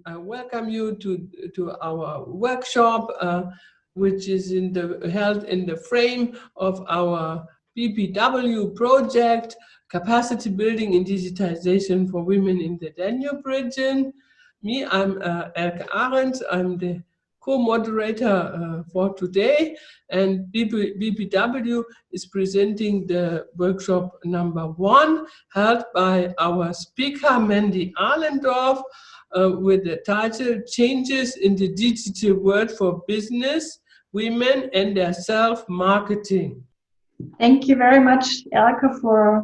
I welcome you to our workshop, which is held in the frame of our BBW project, Capacity Building in Digitalization for Women in the Danube region. I'm Elke Arendt. I'm the co-moderator for today, and BBW is presenting the workshop number 1, held by our speaker, Mandy Ahlendorf, with the title Changes in the Digital World for Business, Women and Their Self-Marketing. Thank you very much, Elke, for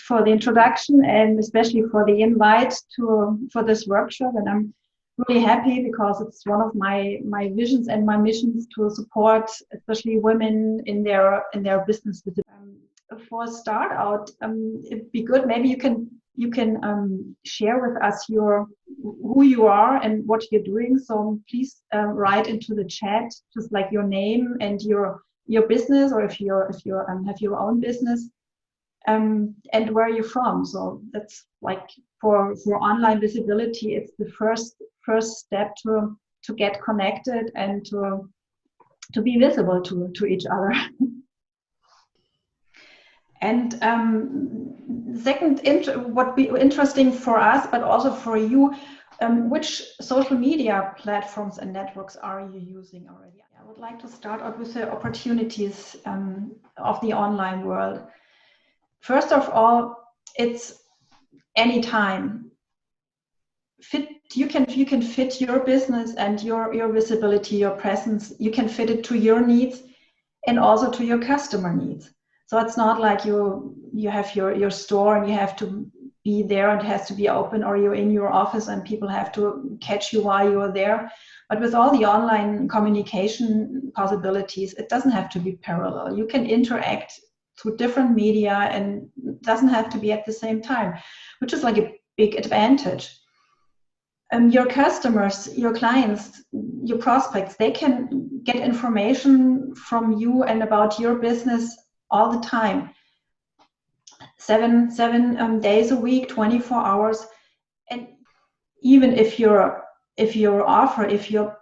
the introduction and especially for the invite for this workshop. And I'm really happy because it's one of my visions and my missions to support especially women in their business. For a start out, it'd be good. Maybe you can share with us who you are and what you're doing. So please write into the chat just like your name and your business, or if you have your own business, and where you're from. So that's like for online visibility, it's the first step to get connected and to be visible to each other. And second, what be interesting for us, but also for you, which social media platforms and networks are you using already? I would like to start out with the opportunities of the online world. First of all, it's anytime. You can fit your business and your visibility, your presence. You can fit it to your needs and also to your customer needs. So it's not like you have your store and you have to be there and it has to be open, or you're in your office and people have to catch you while you're there. But with all the online communication possibilities, it doesn't have to be parallel. You can interact through different media and it doesn't have to be at the same time, which is like a big advantage. Your customers, your clients, your prospects, they can get information from you and about your business all the time, seven days a week, 24 hours. And even if your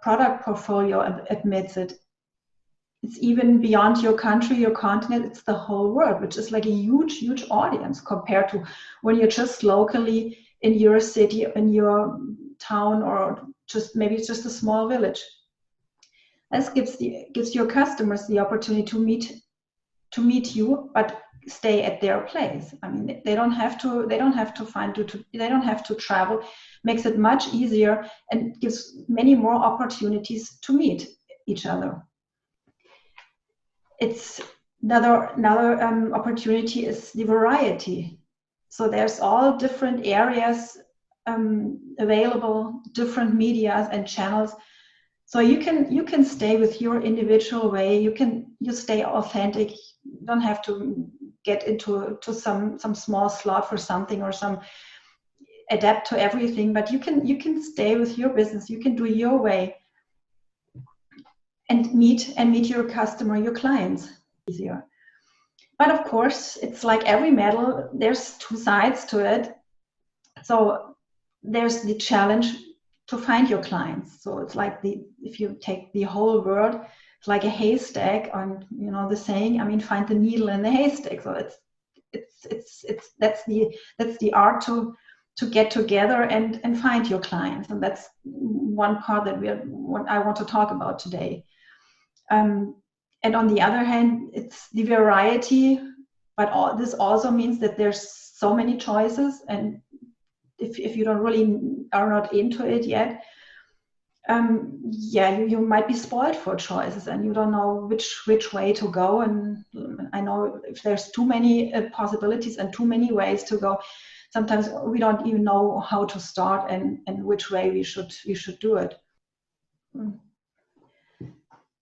product portfolio admits it, it's even beyond your country, your continent, it's the whole world, which is like a huge audience compared to when you're just locally in your city, in your town, or maybe it's just a small village. This gives your customers the opportunity to meet you, but stay at their place. I mean, they don't have to find you. They don't have to travel. Makes it much easier and gives many more opportunities to meet each other. It's another opportunity is the variety. So there's all different areas available, different medias and channels. So you can stay with your individual way. You stay authentic. You don't have to get into some small slot for something or adapt to everything. But you can stay with your business. You can do your way and meet your customer, your clients easier. But of course, it's like every medal. There's two sides to it. So there's the challenge to find your clients. So it's like if you take the whole world, it's like a haystack, on the saying. I mean, find the needle in the haystack. So that's the art to get together and find your clients, and that's one part that I want to talk about today. And on the other hand, it's the variety, but this also means that there's so many choices, and if you are not into it yet, you might be spoiled for choices and you don't know which way to go. And I know if there's too many possibilities and too many ways to go, sometimes we don't even know how to start and which way we should do it.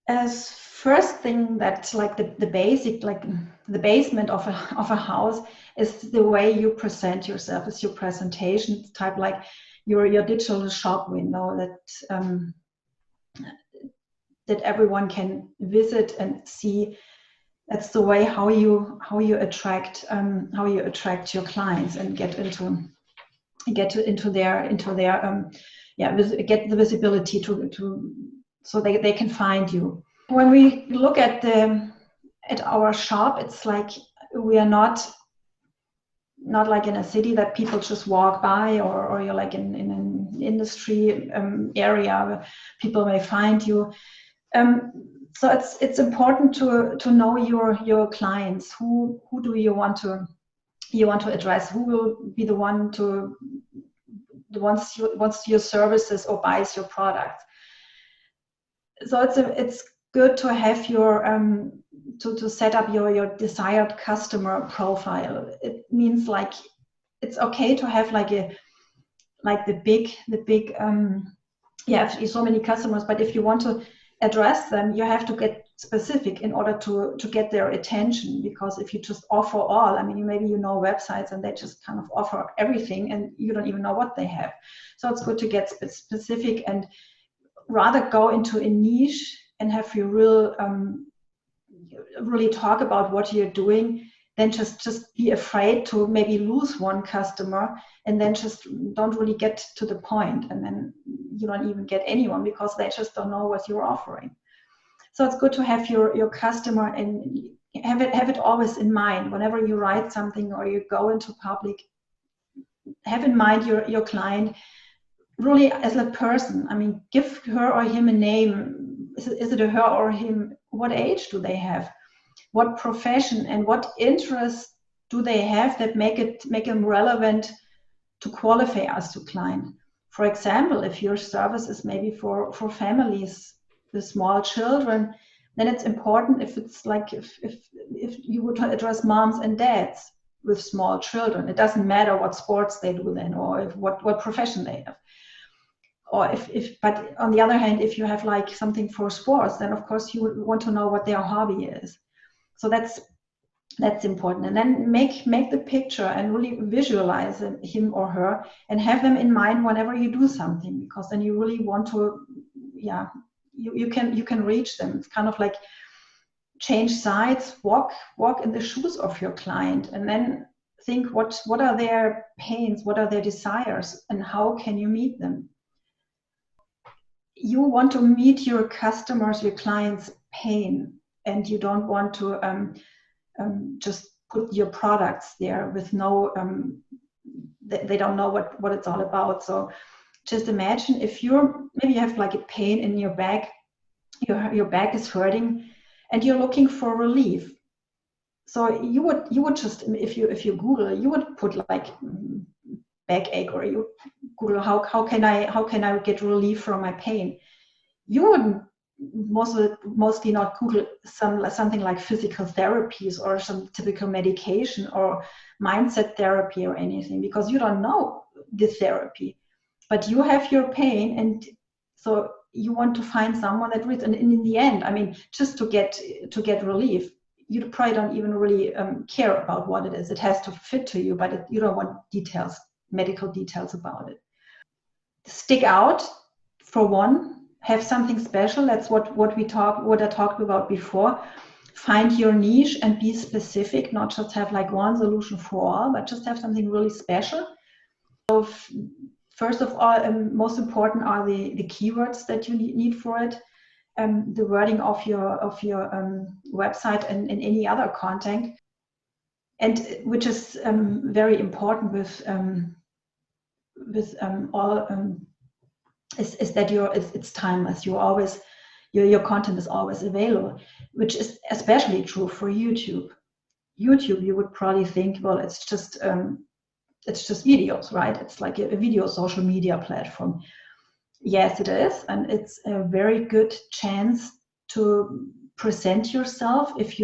As first thing, that's like the basic, like the basement of a house, is the way you present yourself. It's your presentation type, like your digital shop window that everyone can visit and see. That's the way how you attract your clients and get into their get the visibility so they can find you. When we look at our shop, it's like we are not like in a city that people just walk by, or you're like in an industry area where people may find you. So it's important to know your clients. Who do you want to address? Who will be the one wants your services or buys your product? So it's good to have your to set up your desired customer profile. It means like it's okay to have the big you have so many customers, but if you want to address them, you have to get specific in order to get their attention. Because if you just offer all, I mean, maybe you know websites and they just kind of offer everything and you don't even know what they have. So it's good to get specific and rather go into a niche and have you really talk about what you're doing, then just be afraid to maybe lose one customer and then just don't really get to the point, and then you don't even get anyone because they just don't know what you're offering. So it's good to have your customer and have it always in mind whenever you write something or you go into public. Have in mind your client really as a person. I mean, give her or him a name. Is it a her or him? What age do they have? What profession and what interests do they have that make them relevant to qualify as a client? For example, if your service is maybe for families with small children, then it's important if it's like if you would address moms and dads with small children. It doesn't matter what sports they do then, or what profession they have. Or but on the other hand, if you have like something for sports, then of course you would want to know what their hobby is. So that's important. And then make the picture and really visualize him or her and have them in mind whenever you do something, because then you really want to, you can reach them. It's kind of like change sides, walk in the shoes of your client, and then think what are their pains, what are their desires, and how can you meet them. You want to meet your customers, your clients' pain, and you don't want to just put your products there with no, they don't know what it's all about. So just imagine if maybe you have like a pain in your back, your back is hurting, and you're looking for relief. So you would just, if you Google, you would put like backache, or you Google how can I get relief from my pain. You wouldn't mostly not Google something like physical therapies or some typical medication or mindset therapy or anything, because you don't know this therapy, but you have your pain, and so you want to find someone that reads. And in the end, I mean, just to get relief, you probably don't even really care about what it is. It has to fit to you, but you don't want medical details about it. Stick out for one. Have something special. That's what I talked about before. Find your niche and be specific, not just have like one solution for all, but just have something really special. So first of all, most important are the keywords that you need for it, the wording of your website and any other content, and which is very important with all. Is that it's timeless. Your content is always available, which is especially true for YouTube. YouTube, you would probably think, well, it's just videos, right? It's like a video social media platform. Yes, it is, and it's a very good chance to present yourself if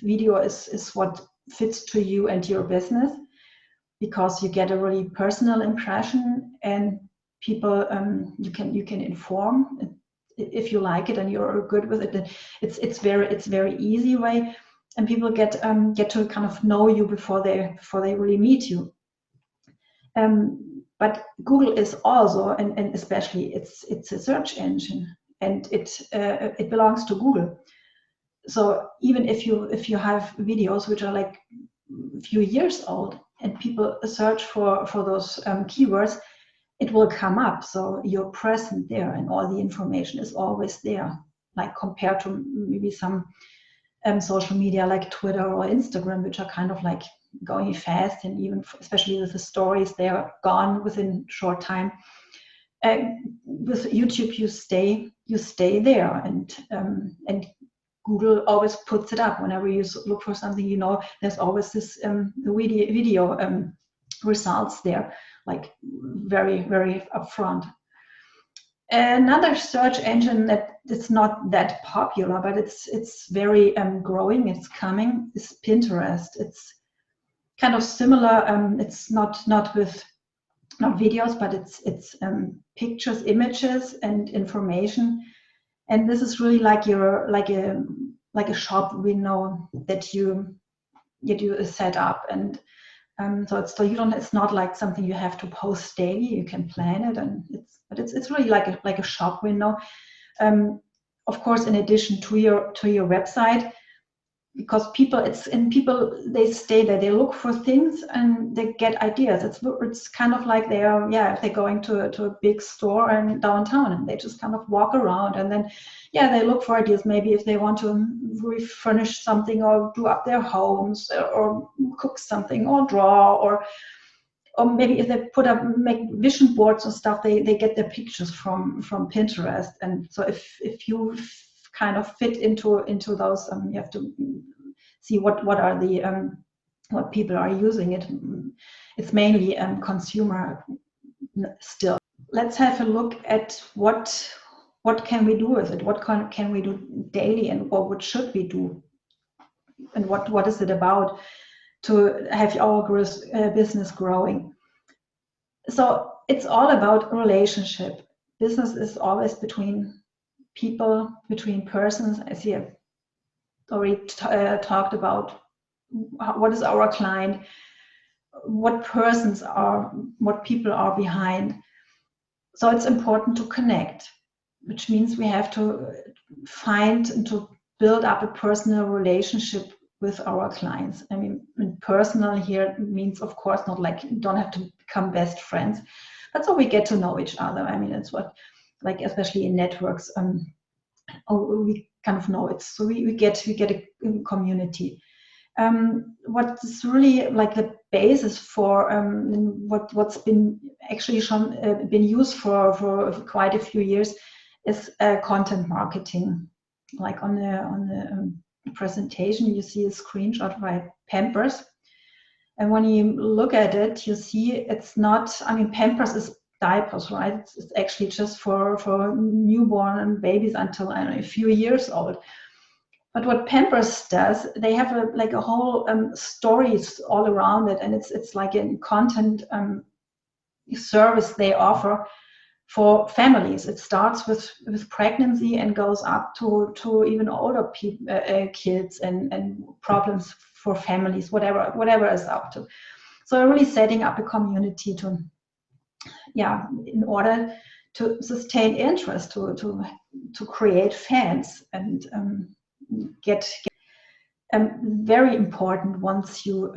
video is what fits to you and your business, because you get a really personal impression, and people you can inform if you like it and you're good with it. Then it's very easy way, and people get to kind of know you before they really meet you. But Google is also, and especially it's a search engine, and it belongs to Google. So even if you have videos which are like a few years old and people search for those keywords, it will come up. So you're present there and all the information is always there, like compared to maybe some social media like Twitter or Instagram, which are kind of like going fast, and even especially with the stories, they are gone within short time. With YouTube, you stay there, and Google always puts it up whenever you look for something. You know, there's always this video results there, like very, very upfront. Another search engine that is not that popular, but it's very growing. It's coming. Is Pinterest. It's kind of similar. It's not videos, but it's pictures, images, and information. And this is really like a shop window that you set up, and so you don't. It's not like something you have to post daily. You can plan it, and it's really like a shop window. Of course, in addition to your website, because people they stay there, they look for things and they get ideas. It's kind of like if they're going to a big store in downtown, and they just kind of walk around, and then they look for ideas. Maybe if they want to refurnish something or do up their homes or cook something or draw, or maybe if they make vision boards and stuff, they get their pictures from Pinterest. And so if you kind of fit into those, you have to see what are the what people are using it. It's mainly consumer still. Let's have a look at what can we do with it. What can we do daily, and what should we do, and what is it about to have our business growing. So it's all about relationship. Business is always between people, between persons, as you have already talked about. What is our client? What people are behind? So it's important to connect, which means we have to find and to build up a personal relationship with our clients. I mean, personal here means, of course, not like you don't have to become best friends, but so we get to know each other. I mean, it's what, like, especially in networks, we kind of know it. So we get a community. What is really like the basis for what's been actually been used for quite a few years is content marketing. Like on the presentation, you see a screenshot by Pampers, and when you look at it, you see it's not. I mean, Pampers is diapers, right? It's actually just for newborn and babies until, I don't know, a few years old. But what Pampers does, they have a whole stories all around it, and it's like a content service they offer for families. It starts with pregnancy and goes up to even older kids and problems for families, whatever is up to. So really setting up a community in order to sustain interest, to create fans, and get very important once you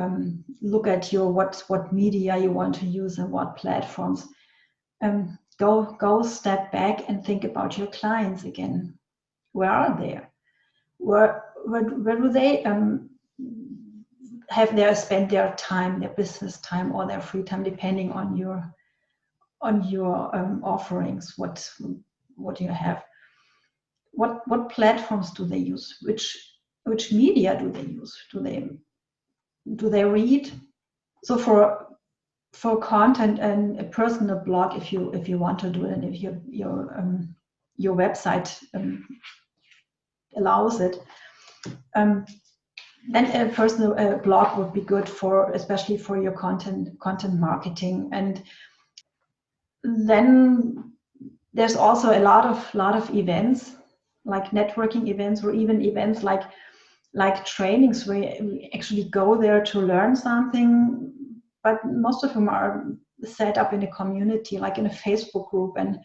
look at your what media you want to use and what platforms. Go step back and think about your clients again. Where are they? Where do they spend their time, their business time, or their free time, depending on your offerings? What do you have? What platforms do they use? Which media do they use? Do they read? So for content and a personal blog, if you want to do it, and if your website allows it, then a personal blog would be good especially for your content marketing. And then there's also a lot of events, like networking events, or even events like trainings where we actually go there to learn something. But most of them are set up in a community, like in a Facebook group, and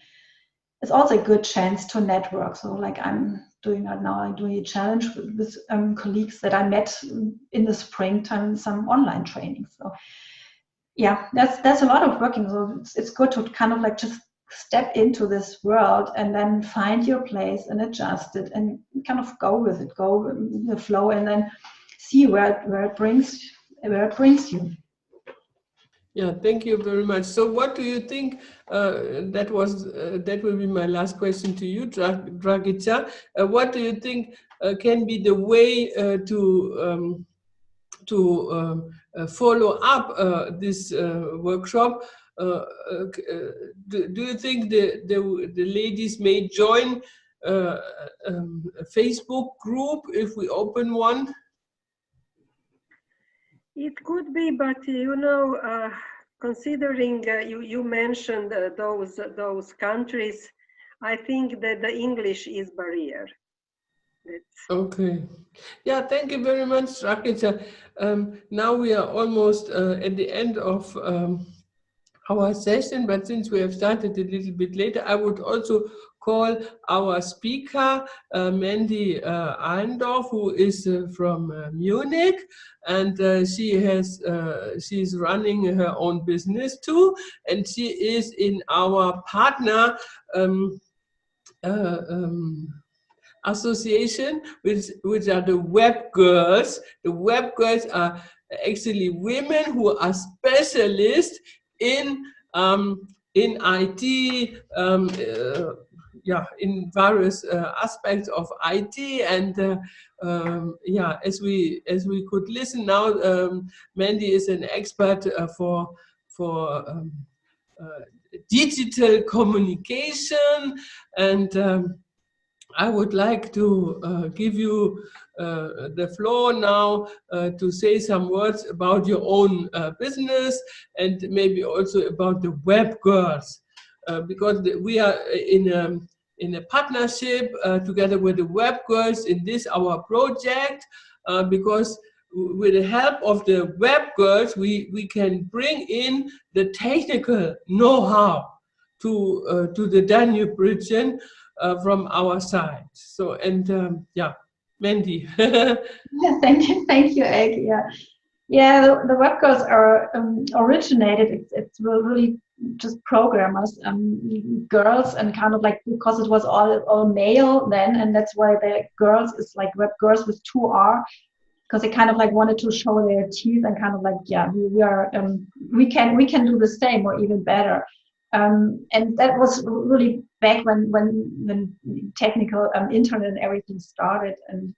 it's also a good chance to network. So like I'm doing right now, I'm doing a challenge with colleagues that I met in the springtime, some online training. So yeah, that's a lot of working. So it's good to kind of like just step into this world and then find your place and adjust it and kind of go with it, go with the flow, and then see where it brings you. Yeah, thank you very much. So what do you think, that will be my last question to you, Dragica. What do you think can be the way to follow up this workshop? Do you think the ladies may join a Facebook group if we open one? It could be, but considering you mentioned those countries, I think that the English is barrier. Okay. Yeah, thank you very much, Rakita. Now we are almost at the end of our session, but since we have started a little bit later, I would also call our speaker, Mandy Ahlendorf, who is from Munich, and she's running her own business too, and she is in our partner association, which are the web girls. The web girls are actually women who are specialists in IT, in various aspects of IT, and as we could listen now, Mandy is an expert for digital communication, and I would like to give you the floor now to say some words about your own business and maybe also about the web girls, because we are in a partnership together with the web girls in this our project, because with the help of the web girls we can bring in the technical know-how to the Danube region from our side. So, and Mandy. Yeah, thank you, Elke. Yeah, the web girls are originated. It's really just programmers, girls, and kind of like, because it was all male then, and that's why the girls is like web girls with 2R, because they kind of like wanted to show their teeth and kind of like, yeah, we can do the same or even better. And that was really back when technical internet and everything started, and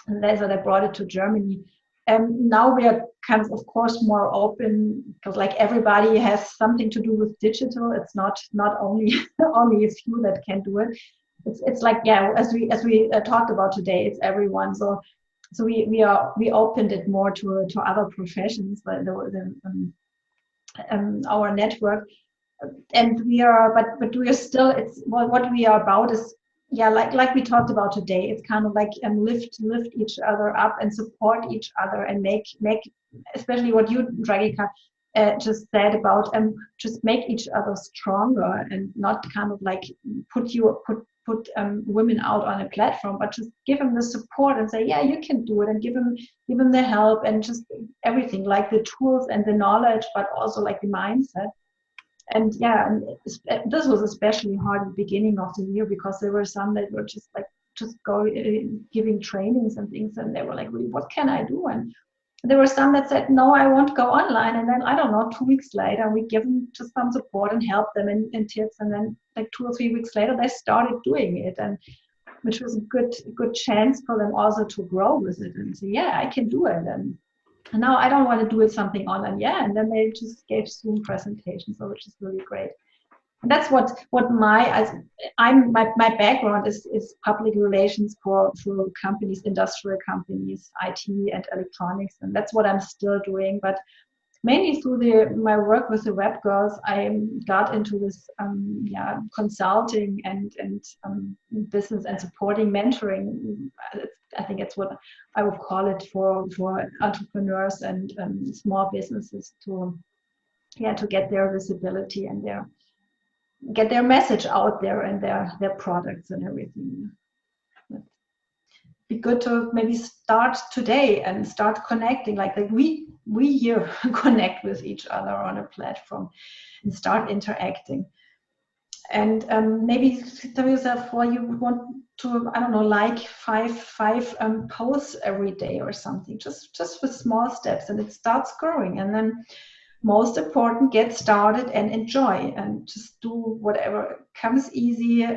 that's why they brought it to Germany. Now we are kind of course, more open, because like everybody has something to do with digital. It's not only only a few that can do it. It's like, yeah, as we talked about today, it's everyone. So we opened it more to other professions, but our network. And we are, but we are still, it's what we are about is, yeah, like we talked about today, it's kind of like lift each other up and support each other and make especially what you, Dragica, just said about just make each other stronger, and not kind of like put women out on a platform, but just give them the support and say, yeah, you can do it, and give them the help and just everything, like the tools and the knowledge, but also like the mindset. And yeah, and this was especially hard at the beginning of the year, because there were some that were just giving trainings and things, and they were like, really, what can I do? And there were some that said, no, I won't go online. And then, I don't know, 2 weeks later, we give them just some support and help them in tips. And then like 2 or 3 weeks later, they started doing it, and which was a good chance for them also to grow with it and say, yeah, I can do it. And now I don't want to do it something online. Yeah, and then they just gave Zoom presentations, so which is really great. And that's what my background is public relations for companies, industrial companies, IT and electronics, and that's what I'm still doing. But mainly through my work with the web girls, I got into this consulting and business and supporting mentoring. I think it's what I would call it for entrepreneurs and small businesses to get their visibility and get their message out there and their products and everything. be good to maybe start today and start connecting, like we here connect with each other on a platform and start interacting. And maybe tell yourself, well, you want to, I don't know, like five posts every day or something, just with small steps, and it starts growing. And then most important, get started and enjoy, and just do whatever comes easy.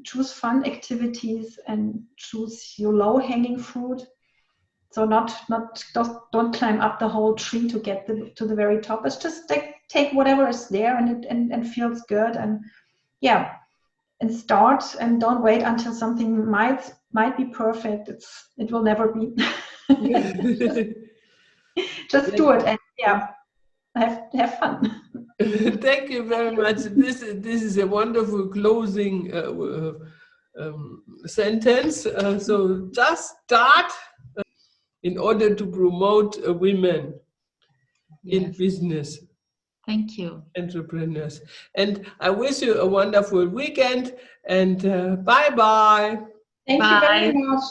Choose fun activities and choose your low-hanging fruit. So don't climb up the whole tree to get to the very top. It's just take whatever is there and feels good, and yeah, and start, and don't wait until something might be perfect. It will never be. just do it, and yeah, have fun. Thank you very much. This is a wonderful closing sentence. So just start in order to promote women in business. Thank you. Entrepreneurs. And I wish you a wonderful weekend, and bye-bye. Thank you very much.